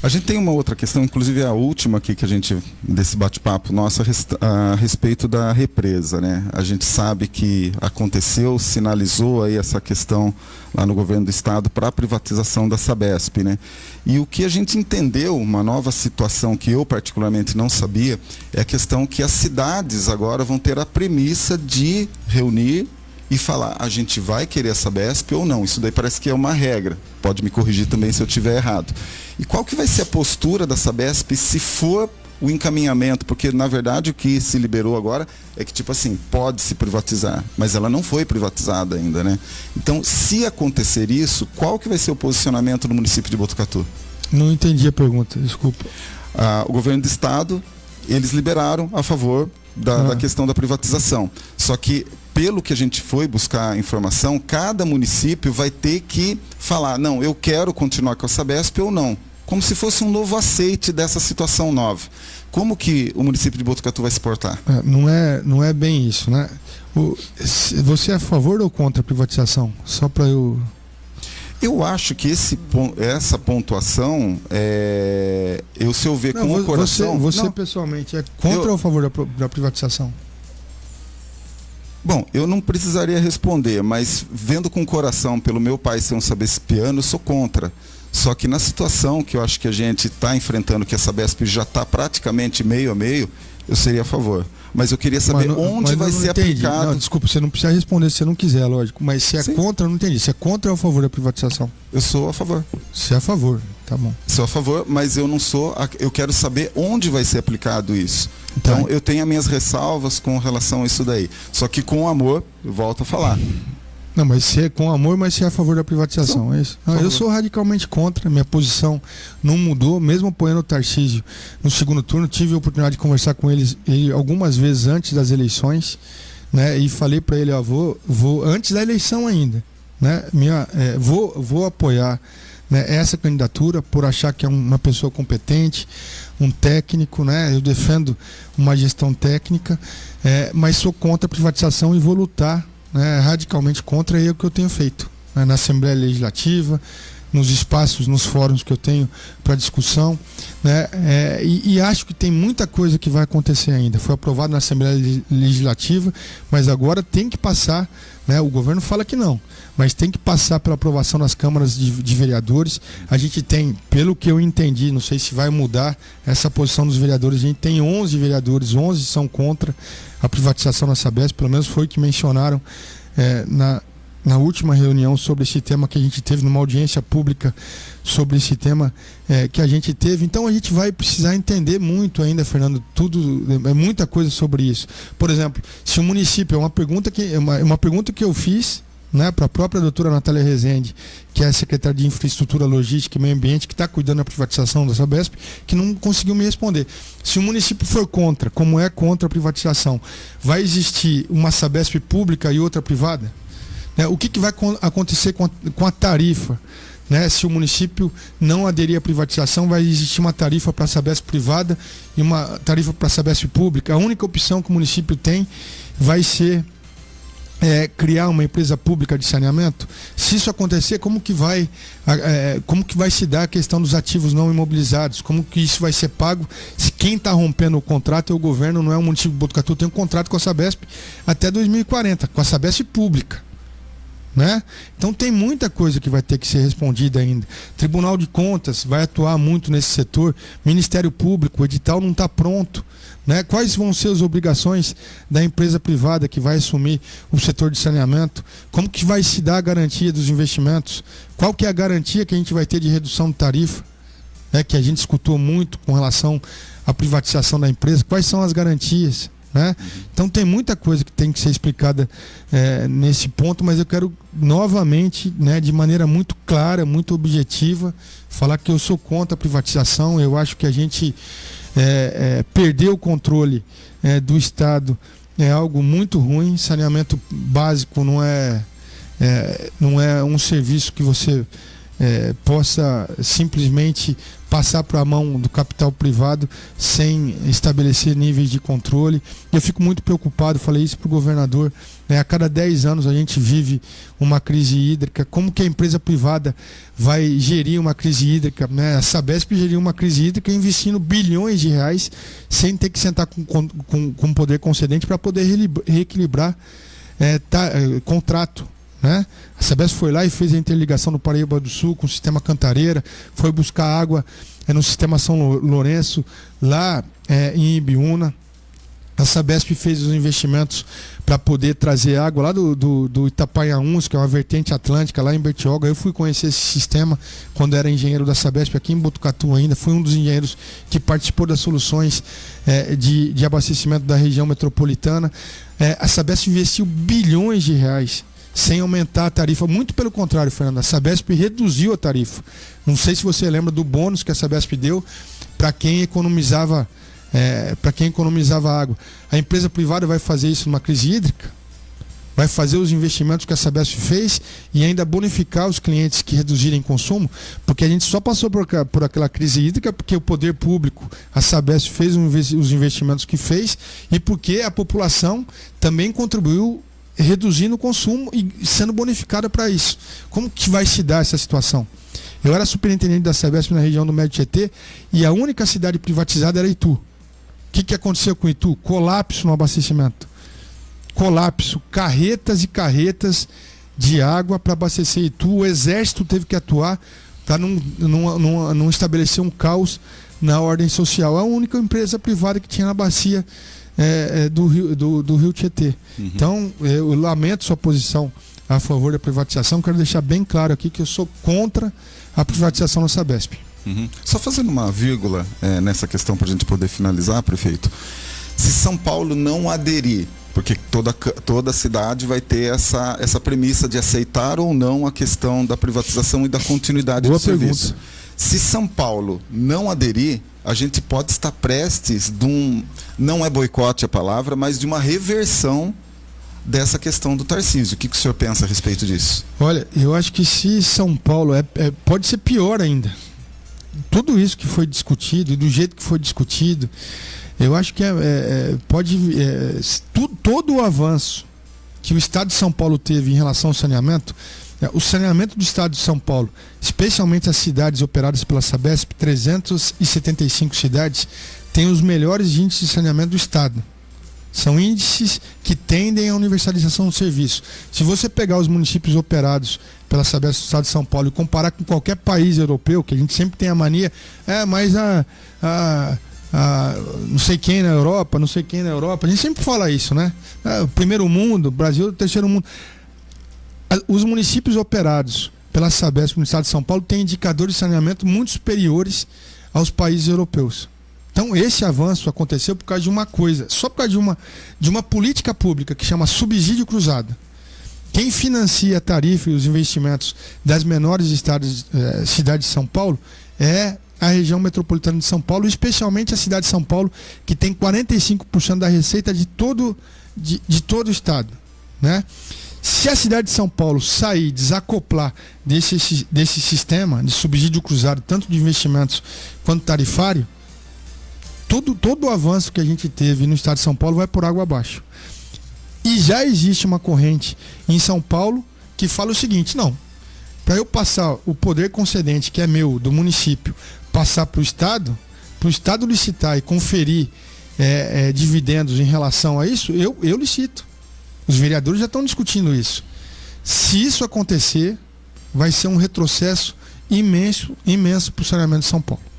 A gente tem uma outra questão, inclusive a última aqui que a gente, desse bate-papo nosso, a respeito da represa, né? A gente sabe que aconteceu, sinalizou aí essa questão lá no governo do estado para a privatização da Sabesp, né? E o que a gente entendeu, uma nova situação que eu particularmente não sabia, é a questão que as cidades agora vão ter a premissa de reunir e falar, a gente vai querer a Sabesp ou não. Isso daí parece que é uma regra. Pode me corrigir também se eu estiver errado. E qual que vai ser a postura da Sabesp se for o encaminhamento? Porque, na verdade, o que se liberou agora é que, tipo assim, pode se privatizar, mas ela não foi privatizada ainda, né? Então, se acontecer isso, qual que vai ser o posicionamento do município de Botucatu? Não entendi a pergunta, desculpa. O governo do estado, eles liberaram a favor da questão da privatização. Só que, pelo que a gente foi buscar informação, cada município vai ter que falar, não, eu quero continuar com a Sabesp ou não. Como se fosse um novo aceite dessa situação nova. Como que o município de Botucatu vai se portar? Não é bem isso, né? Você é a favor ou contra a privatização? Só para eu... Eu acho que essa pontuação, se eu ver com o coração... Você pessoalmente é contra ou a favor da privatização? Bom, eu não precisaria responder, mas vendo com o coração, pelo meu pai ser um sabespiano, eu sou contra. Só que na situação que eu acho que a gente está enfrentando, que a Sabesp já está praticamente meio a meio, eu seria a favor. Mas eu queria saber onde vai ser aplicado. Não, desculpa, você não precisa responder se você não quiser, lógico. Mas se é contra, eu não entendi. Se é contra ou a favor da privatização? Eu sou a favor. Se é a favor, tá bom. Sou a favor, mas eu não sou. Eu quero saber onde vai ser aplicado isso. Então, eu tenho as minhas ressalvas com relação a isso daí. Só que com amor, eu volto a falar. Não, mas se é com amor, mas se é a favor da privatização, é isso? Não, eu sou radicalmente contra, minha posição não mudou, mesmo apoiando o Tarcísio no segundo turno, tive a oportunidade de conversar com ele algumas vezes antes das eleições, né? E falei para ele, vou antes da eleição ainda, né? Vou apoiar, né, essa candidatura por achar que é uma pessoa competente, um técnico, né? Eu defendo uma gestão técnica, mas sou contra a privatização e vou lutar, né, radicalmente contra, é o que eu tenho feito, né, na Assembleia Legislativa, nos espaços, nos fóruns que eu tenho para discussão, né, e acho que tem muita coisa que vai acontecer ainda. Foi aprovado na Assembleia Legislativa, mas agora tem que passar, né, o governo fala que não, mas tem que passar pela aprovação nas câmaras de vereadores. A gente tem, pelo que eu entendi, não sei se vai mudar essa posição dos vereadores, a gente tem 11 vereadores, 11 são contra a privatização da Sabesp, pelo menos foi o que mencionaram na última reunião sobre esse tema que a gente teve, numa audiência pública sobre esse tema que a gente teve. Então a gente vai precisar entender muito ainda, Fernando, muita coisa sobre isso. Por exemplo, se o município, uma pergunta que eu fiz, né, para a própria doutora Natália Rezende, que é a secretária de Infraestrutura, Logística e Meio Ambiente, que está cuidando da privatização da Sabesp, que não conseguiu me responder. Se o município for contra, como é contra a privatização, vai existir uma Sabesp pública e outra privada? O que vai acontecer com a tarifa? Né? Se o município não aderir à privatização, vai existir uma tarifa para a Sabesp privada e uma tarifa para a Sabesp pública. A única opção que o município tem vai ser criar uma empresa pública de saneamento. Se isso acontecer, como que vai se dar a questão dos ativos não imobilizados? Como que isso vai ser pago? Se quem está rompendo o contrato é o governo, não é o município de Botucatu, tem um contrato com a Sabesp até 2040, com a Sabesp pública, né? Então tem muita coisa que vai ter que ser respondida ainda. Tribunal de Contas vai atuar muito nesse setor, Ministério Público, o edital não está pronto, né? Quais vão ser as obrigações da empresa privada que vai assumir o setor de saneamento? Como que vai se dar a garantia dos investimentos? Qual que é a garantia que a gente vai ter de redução de tarifa, né? Que a gente escutou muito com relação à privatização da empresa. Quais são as garantias? Né? Então tem muita coisa que tem que ser explicada nesse ponto, mas eu quero novamente, né, de maneira muito clara, muito objetiva, falar que eu sou contra a privatização. Eu acho que a gente perder o controle do Estado é algo muito ruim. Saneamento básico não é um serviço que você possa simplesmente passar para a mão do capital privado sem estabelecer níveis de controle. Eu fico muito preocupado, falei isso para o governador, né? A cada 10 anos a gente vive uma crise hídrica. Como que a empresa privada vai gerir uma crise hídrica, né? A Sabesp geriu uma crise hídrica investindo bilhões de reais sem ter que sentar com o poder concedente para poder reequilibrar contrato, né? A Sabesp foi lá e fez a interligação do Paraíba do Sul com o sistema Cantareira, foi buscar água no sistema São Lourenço, lá em Ibiúna. A Sabesp fez os investimentos para poder trazer água lá do Itapaiaúns, que é uma vertente atlântica, lá em Bertioga. Eu fui conhecer esse sistema quando era engenheiro da Sabesp aqui em Botucatu ainda. Fui um dos engenheiros que participou das soluções de abastecimento da região metropolitana. A Sabesp investiu bilhões de reais sem aumentar a tarifa. Muito pelo contrário, Fernando, a Sabesp reduziu a tarifa. Não sei se você lembra do bônus que a Sabesp deu para quem economizava água. A empresa privada vai fazer isso numa crise hídrica? Vai fazer os investimentos que a Sabesp fez e ainda bonificar os clientes que reduzirem consumo? Porque a gente só passou por aquela crise hídrica porque o poder público, a Sabesp, fez os investimentos que fez e porque a população também contribuiu reduzindo o consumo e sendo bonificada para isso. Como que vai se dar essa situação? Eu era superintendente da Sabesp na região do Médio Tietê e a única cidade privatizada era Itu. O que aconteceu com Itu? Colapso no abastecimento. Colapso. Carretas e carretas de água para abastecer Itu. O Exército teve que atuar para não estabelecer um caos na ordem social. A única empresa privada que tinha na bacia do Rio Tietê. Uhum. Então, eu lamento sua posição a favor da privatização. Quero deixar bem claro aqui que eu sou contra a privatização da Sabesp. Uhum. Só fazendo uma vírgula nessa questão para a gente poder finalizar, prefeito. Se São Paulo não aderir, porque toda cidade vai ter essa premissa de aceitar ou não a questão da privatização e da continuidade do serviço. Se São Paulo não aderir, a gente pode estar prestes não é boicote a palavra, mas de uma reversão dessa questão do Tarcísio. O que o senhor pensa a respeito disso? Olha, eu acho que se São Paulo pode ser pior ainda. Tudo isso que foi discutido e do jeito que foi discutido, eu acho que todo o avanço que o Estado de São Paulo teve em relação ao saneamento, o saneamento do Estado de São Paulo, especialmente as cidades operadas pela Sabesp, 375 cidades, têm os melhores índices de saneamento do Estado. São índices que tendem à universalização do serviço. Se você pegar os municípios operados pela Sabesp do Estado de São Paulo e comparar com qualquer país europeu, que a gente sempre tem a mania, mas não sei quem na Europa, a gente sempre fala isso, né? O primeiro mundo, o Brasil, o terceiro mundo. Os municípios operados pela Sabesp no Estado de São Paulo têm indicadores de saneamento muito superiores aos países europeus. Então esse avanço aconteceu por causa de uma coisa, só por causa de uma política pública que chama subsídio cruzado. Quem financia a tarifa e os investimentos das menores cidades de São Paulo é a região metropolitana de São Paulo, especialmente a cidade de São Paulo, que tem 45% da receita de todo o estado, né? Se a cidade de São Paulo sair, desacoplar desse sistema de subsídio cruzado, tanto de investimentos quanto tarifário, todo o avanço que a gente teve no estado de São Paulo vai por água abaixo. E já existe uma corrente em São Paulo que fala o seguinte: não, para eu passar o poder concedente, que é meu, do município, passar para o Estado licitar e conferir dividendos em relação a isso, eu licito. Os vereadores já estão discutindo isso. Se isso acontecer, vai ser um retrocesso imenso para o saneamento de São Paulo.